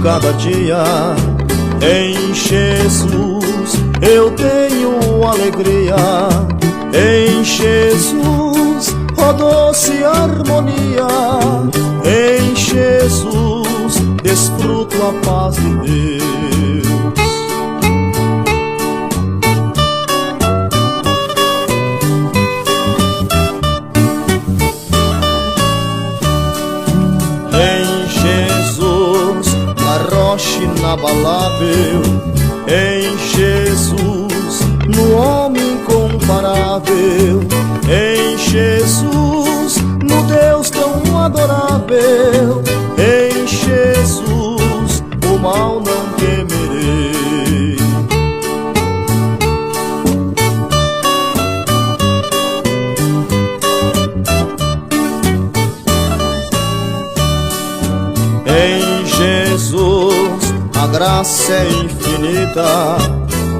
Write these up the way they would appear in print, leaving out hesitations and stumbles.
cada dia. Em Jesus eu tenho alegria. Em Jesus, ó doce harmonia. Em Jesus desfruto a paz de Deus. Em Jesus, na rocha inabalável. Em Jesus, no homem incomparável. Em Jesus, no Deus tão adorável. Em Jesus, o mal não temerei. Em Jesus, a graça é infinita.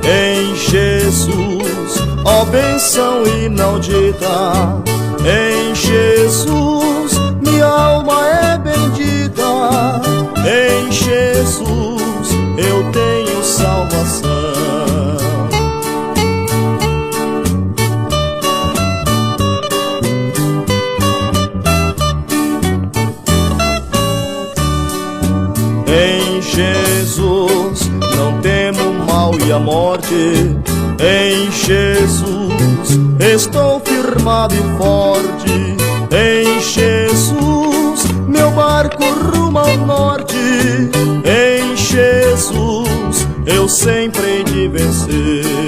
Em Jesus, ó bênção inaudita. Em Jesus, minha alma é bendita. Em Jesus, eu tenho salvação. Em Jesus, não temo o mal e a morte. Em Jesus, estou firmado e forte. Em Jesus, meu barco rumo ao norte. Em Jesus, eu sempre hei de vencer.